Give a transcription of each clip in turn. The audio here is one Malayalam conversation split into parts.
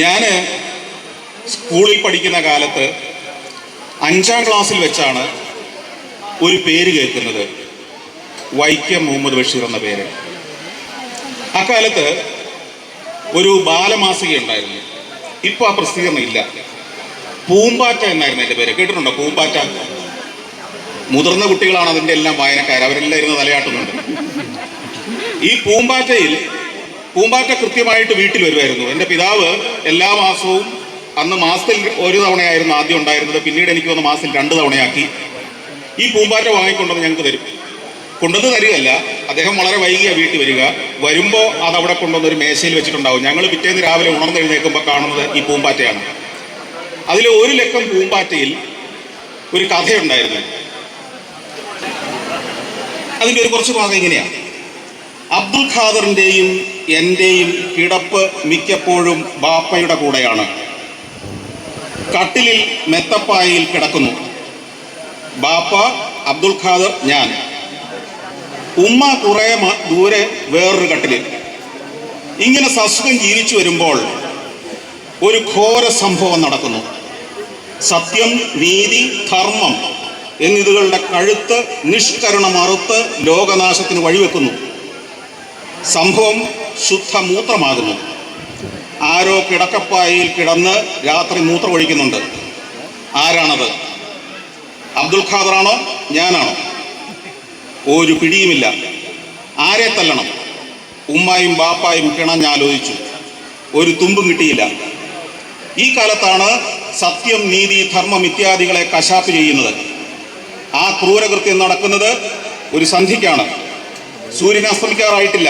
ഞാൻ സ്കൂളിൽ പഠിക്കുന്ന കാലത്ത് 5ാം ക്ലാസ്സിൽ വെച്ചാണ് ഒരു പേര് കേൾക്കുന്നത്, വൈക്കം മുഹമ്മദ് ബഷീർ എന്ന പേര്. അക്കാലത്ത് ഒരു ബാലമാസിക ഉണ്ടായിരുന്നു. ഇപ്പോൾ ആ പ്രസിദ്ധീകരണം ഇല്ല. പൂമ്പാറ്റ എന്നായിരുന്നു എൻ്റെ പേര്. കേട്ടിട്ടുണ്ടോ പൂമ്പാറ്റ? മുതിർന്ന കുട്ടികളാണ് അതിൻ്റെ എല്ലാം വായനക്കാർ, അവരെല്ലാം ഇരുന്ന് തലയാട്ടുന്നുണ്ട്. ഈ പൂമ്പാറ്റ കൃത്യമായിട്ട് വീട്ടിൽ വരുമായിരുന്നു. എൻ്റെ പിതാവ് എല്ലാ മാസവും, അന്ന് മാസത്തിൽ ഒരു തവണയായിരുന്നു ആദ്യം ഉണ്ടായിരുന്നത്, പിന്നീട് എനിക്ക് വന്ന് മാസത്തിൽ 2 തവണയാക്കി ഈ പൂമ്പാറ്റ വാങ്ങിക്കൊണ്ടുവന്ന് ഞങ്ങൾക്ക് തരും. കൊണ്ടുവന്ന് തരികയല്ല, അദ്ദേഹം വളരെ വൈകിയാണ് വീട്ടിൽ വരിക. വരുമ്പോൾ അതവിടെ കൊണ്ടുവന്ന് ഒരു മേശയിൽ വെച്ചിട്ടുണ്ടാവും. ഞങ്ങൾ പിറ്റേന്ന് രാവിലെ ഉണർന്നെഴുന്നേൽക്കുമ്പോൾ കാണുന്നത് ഈ പൂമ്പാറ്റയാണ്. അതിൽ ഒരു ലക്കം പൂമ്പാറ്റയിൽ ഒരു കഥയുണ്ടായിരുന്നു. അതിൻ്റെ ഒരു കുറച്ച് ഭാഗം ഇങ്ങനെയാണ്. അബ്ദുൽ ഖാദറിൻ്റെയും എൻ്റെയും കിടപ്പ് മിക്കപ്പോഴും ബാപ്പയുടെ കൂടെയാണ്. കട്ടിലിൽ മെത്തപ്പായയിൽ കിടക്കുന്നു. ബാപ്പ, അബ്ദുൽ ഖാദർ, ഞാൻ. ഉമ്മ കുറേ ദൂരെ വേറൊരു കട്ടിലിൽ. ഇങ്ങനെ സസുഖം ജീവിച്ചു വരുമ്പോൾ ഒരു ഘോര സംഭവം നടക്കുന്നു. സത്യം, നീതി, ധർമ്മം എന്നിതുകളുടെ കഴുത്ത് നിഷ്കരണം അറുത്ത് ലോകനാശത്തിന് വഴിവെക്കുന്നു. സംഭവം ശുദ്ധ മൂത്രമാകുന്നു. ആരോ കിടക്കപ്പായയിൽ കിടന്ന് രാത്രി മൂത്രമൊഴിക്കുന്നുണ്ട്. ആരാണത്? അബ്ദുൽ ഖാദറാണോ ഞാനാണോ? ഒരു പിടിയുമില്ല. ആരെ തല്ലണം? ഉമ്മായും ബാപ്പായും കിണഞ്ഞാലോചിച്ചു. ഒരു തുമ്പും കിട്ടിയില്ല. ഈ കാലത്താണ് സത്യം, നീതി, ധർമ്മം ഇത്യാദികളെ കശാപ്പ് ചെയ്യുന്നത്. ആ ക്രൂരകൃത്യം നടക്കുന്നത് ഒരു സന്ധ്യയ്ക്കാണ്. സൂര്യൻ അസ്തമിക്കാറായിട്ടില്ല.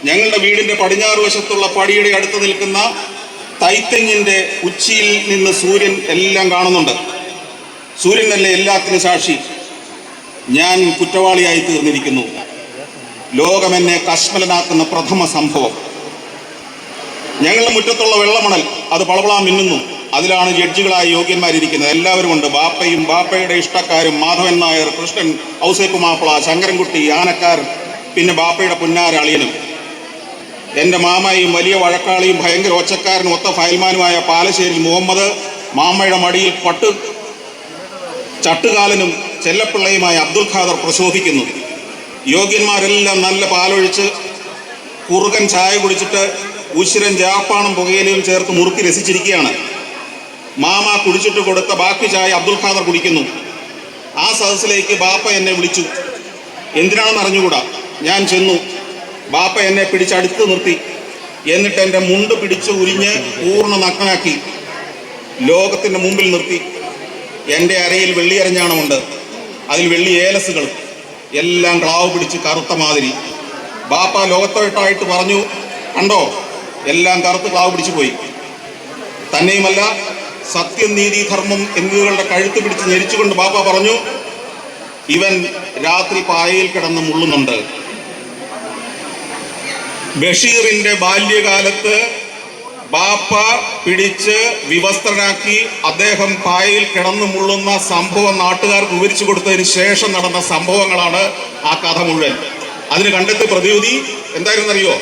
ഞങ്ങളുടെ വീടിൻ്റെ പടിഞ്ഞാറ് വശത്തുള്ള പടിയുടെ അടുത്ത് നിൽക്കുന്ന തൈത്തെങ്ങിൻ്റെ ഉച്ചിയിൽ നിന്ന് സൂര്യൻ എല്ലാം കാണുന്നുണ്ട്. സൂര്യൻ തന്നെ എല്ലാത്തിനും സാക്ഷി. ഞാൻ കുറ്റവാളിയായി തീർന്നിരിക്കുന്നു. ലോകമെന്നെ കശ്മലനാക്കുന്ന പ്രഥമ സംഭവം. ഞങ്ങളുടെ മുറ്റത്തുള്ള വെള്ളമണൽ അത് പളപളാ മിന്നുന്നു. അതിലാണ് ജഡ്ജികളായ യോഗ്യന്മാരിയ്ക്കുന്നത്. എല്ലാവരും ഉണ്ട്. ബാപ്പയും ബാപ്പയുടെ ഇഷ്ടക്കാരും, മാധവൻ നായർ, കൃഷ്ണൻ, ഔസേപ്പ് മാപ്പിള, ശങ്കരൻകുട്ടി, ആനക്കാരൻ, പിന്നെ ബാപ്പയുടെ പുന്നാര അളിയനും. എൻ്റെ മാമയും വലിയ വഴക്കാളിയും ഭയങ്കര ഒച്ചക്കാരനും ഒത്ത ഫയൽമാനുമായ പാലശ്ശേരി മുഹമ്മദ്, മാമയുടെ മടിയിൽ ചട്ടുകാലനും ചെല്ലപ്പിള്ളയുമായ അബ്ദുൽ ഖാദർ പ്രശോഭിക്കുന്നു. യോഗ്യന്മാരെല്ലാം നല്ല പാലൊഴിച്ച് കുറുകൻ ചായ കുടിച്ചിട്ട് ഉശിരൻ ജാപ്പാണും പുകയിലയും ചേർത്ത് മുറുക്കി രസിച്ചിരിക്കുകയാണ്. മാമ കുടിച്ചിട്ട് കൊടുത്ത ബാക്കി ചായ അബ്ദുൽ ഖാദർ കുടിക്കുന്നു. ആ സദസ്സിലേക്ക് ബാപ്പ എന്നെ വിളിച്ചു. എന്തിനാണെന്ന് അറിഞ്ഞുകൂടാ. ഞാൻ ചെന്നു. ബാപ്പ എന്നെ പിടിച്ചടുത്ത് നിർത്തി. എന്നിട്ട് എൻ്റെ മുണ്ട് പിടിച്ച് ഉരിഞ്ഞ് പൂർണ്ണ നഗ്നനാക്കി ലോകത്തിൻ്റെ മുമ്പിൽ നിർത്തി. എൻ്റെ അരയിൽ വെള്ളിയരഞ്ഞാണമുണ്ട്. അതിൽ വെള്ളി ഏലസുകൾ എല്ലാം ക്ലാവ് പിടിച്ച് കറുത്ത മാതിരി. ബാപ്പ ലോകത്തോട്ടായിട്ട് പറഞ്ഞു, കണ്ടോ, എല്ലാം കറുത്ത് ക്ലാവ് പിടിച്ചു പോയി. തന്നെയുമല്ല, സത്യം, നീതി, ധർമ്മം എന്നിവകളുടെ കഴുത്ത് പിടിച്ച് ഞെരിച്ചുകൊണ്ട് ബാപ്പ പറഞ്ഞു, ഇവൻ രാത്രി പായയിൽ കിടന്ന് മുള്ളുന്നുണ്ട്. ബഷീറിന്റെ ബാല്യകാലത്ത് ബാപ്പ പിടിച്ച് വിവസ്ത്രനാക്കി അദ്ദേഹം പായയിൽ കിടന്നു മുള്ളുന്ന സംഭവം നാട്ടുകാർക്ക് വിവരിച്ചു കൊടുത്തതിന് ശേഷം നടന്ന സംഭവങ്ങളാണ് ആ കഥ മുഴുവൻ. അതിന് കണ്ടെത്തിയ പ്രതിവിധി എന്തായിരുന്നറിയോ?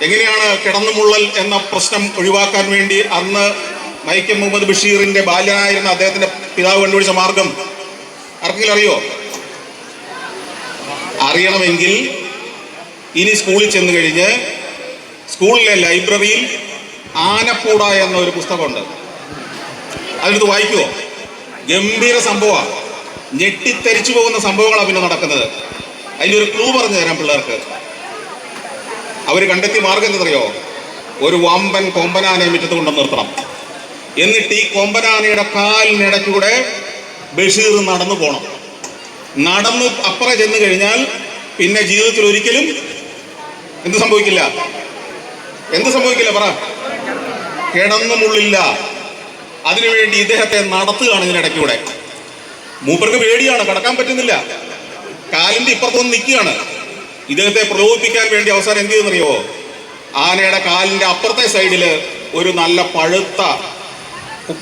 എങ്ങനെയാണ് കിടന്നുമുള്ളൽ എന്ന പ്രശ്നം ഒഴിവാക്കാൻ വേണ്ടി അന്ന് വൈക്കം മുഹമ്മദ് ബഷീറിന്റെ ബാല്യനായിരുന്ന അദ്ദേഹത്തിന്റെ പിതാവ് കണ്ടുപിടിച്ച മാർഗം ആർക്കെങ്കിലും അറിയോ? അറിയണമെങ്കിൽ ഇനി സ്കൂളിൽ ചെന്ന് കഴിഞ്ഞ് സ്കൂളിലെ ലൈബ്രറിയിൽ ആനപ്പൂട എന്ന ഒരു പുസ്തകമുണ്ട്. അതെടുത്ത് വായിക്കുമോ? ഗംഭീര സംഭവമാണ്. ഞെട്ടിത്തെരിച്ചു പോകുന്ന സംഭവങ്ങളാണ് പിന്നെ നടക്കുന്നത്. അതിൻ്റെ ഒരു ക്ലൂ പറഞ്ഞു തരാം പിള്ളേർക്ക്. അവർ കണ്ടെത്തിയ മാർഗം എന്താണെന്നറിയോ? ഒരു വമ്പൻ കൊമ്പനാനയെ മുറ്റത്ത് കൊണ്ടു നിർത്തണം. എന്നിട്ട് ഈ കൊമ്പനാനയുടെ കാലിനിടയ്ക്കൂടെ ബഷീർ നടന്നു പോകണം. നടന്ന് അപ്പുറം ചെന്ന് കഴിഞ്ഞാൽ പിന്നെ ജീവിതത്തിൽ ഒരിക്കലും എന്ത് സംഭവിക്കില്ല? പറ. കിടന്നുമുള്ളില്ല. അതിനുവേണ്ടി ഇദ്ദേഹത്തെ നടത്തുകയാണ് ഇതിനിടയ്ക്കൂടെ. മൂപ്പർക്ക് പേടിയാണ്, കടക്കാൻ പറ്റുന്നില്ല. കാലിൻ്റെ ഇപ്പുറത്തൊന്ന് നിൽക്കുകയാണ്. ഇദ്ദേഹത്തെ പ്രലോഭിപ്പിക്കാൻ വേണ്ടി അവസാനം എന്ത് ചെയ്യുന്നറിയോ? ആനയുടെ കാലിൻ്റെ അപ്പുറത്തെ സൈഡിൽ ഒരു നല്ല പഴുത്ത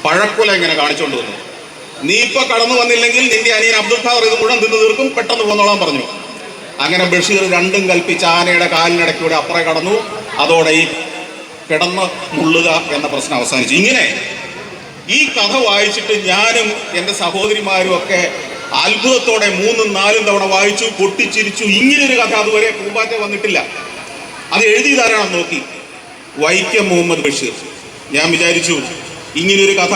പഴക്കുല ഇങ്ങനെ കാണിച്ചുകൊണ്ട് വന്നു. നീ ഇപ്പൊ കടന്നു വന്നില്ലെങ്കിൽ നിന്റെ അനിയൻ അബ്ദുൽ ഖാദർ ഇത് മുഴുവൻ തിന്നു തീർക്കും, പെട്ടെന്ന് പോന്നോളാൻ പറഞ്ഞു. അങ്ങനെ ബഷീർ രണ്ടും കൽപ്പിച്ച് ആനയുടെ കാലിനിടയ്ക്കൂടെ അപ്പുറം കടന്നു. അതോടെ ഈ കിടന്ന് മുള്ളുക എന്ന പ്രശ്നം അവസാനിച്ചു. ഇങ്ങനെ ഈ കഥ വായിച്ചിട്ട് ഞാനും എൻ്റെ സഹോദരിമാരും ഒക്കെ അത്ഭുതത്തോടെ 3-4 തവണ വായിച്ചു, പൊട്ടിച്ചിരിച്ചു. ഇങ്ങനൊരു കഥ അതുവരെ പൂമ്പാറ്റ വന്നിട്ടില്ല. അത് എഴുതിയതാരാണെന്ന് നോക്കി, വൈക്കം മുഹമ്മദ് ബഷീർ. ഞാൻ വിചാരിച്ചു ഇങ്ങനൊരു കഥ,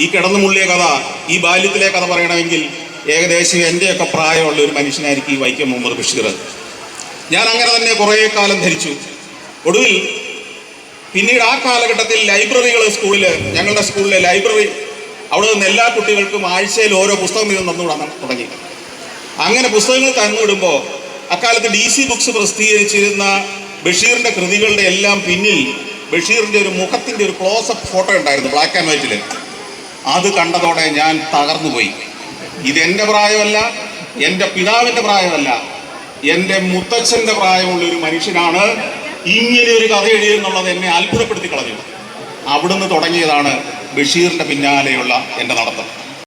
ഈ കിടന്നു മുള്ളിയ കഥ, ഈ ബാല്യത്തിലെ കഥ പറയണമെങ്കിൽ ഏകദേശം എൻ്റെയൊക്കെ പ്രായമുള്ള ഒരു മനുഷ്യനായിരിക്കും ഈ വൈക്കം മുഹമ്മദ് ബഷീർ. ഞാൻ അങ്ങനെ തന്നെ കുറേ കാലം ധരിച്ചു. ഒടുവിൽ പിന്നീട് ആ കാലഘട്ടത്തിൽ ലൈബ്രറികൾ ഞങ്ങളുടെ സ്കൂളിലെ ലൈബ്രറി, അവിടെ നിന്ന് എല്ലാ കുട്ടികൾക്കും ആഴ്ചയിൽ ഓരോ പുസ്തകം വീതം തന്നുവിടാൻ തുടങ്ങി. അങ്ങനെ പുസ്തകങ്ങൾ തന്നുവിടുമ്പോൾ അക്കാലത്ത് DC ബുക്സ് പ്രസിദ്ധീകരിച്ചിരുന്ന ബഷീറിൻ്റെ കൃതികളുടെ എല്ലാം പിന്നിൽ ബഷീറിൻ്റെ ഒരു മുഖത്തിൻ്റെ ഒരു ക്ലോസപ്പ് ഫോട്ടോ ഉണ്ടായിരുന്നു, ബ്ലാക്ക് ആൻഡ് വൈറ്റിൽ. അത് കണ്ടതോടെ ഞാൻ തകർന്നുപോയി. ഇതെൻ്റെ പ്രായമല്ല, എൻ്റെ പിതാവിൻ്റെ പ്രായമല്ല, എൻ്റെ മുത്തച്ഛൻ്റെ പ്രായമുള്ള ഒരു മനുഷ്യനാണ് ഇങ്ങനെ ഒരു കഥ എഴുതിയെന്നുള്ളത് എന്നെ അത്ഭുതപ്പെടുത്തി കളഞ്ഞു. അവിടുന്ന് തുടങ്ങിയതാണ് ബഷീറിൻ്റെ പിന്നാലെയുള്ള എൻ്റെ നടത്തം.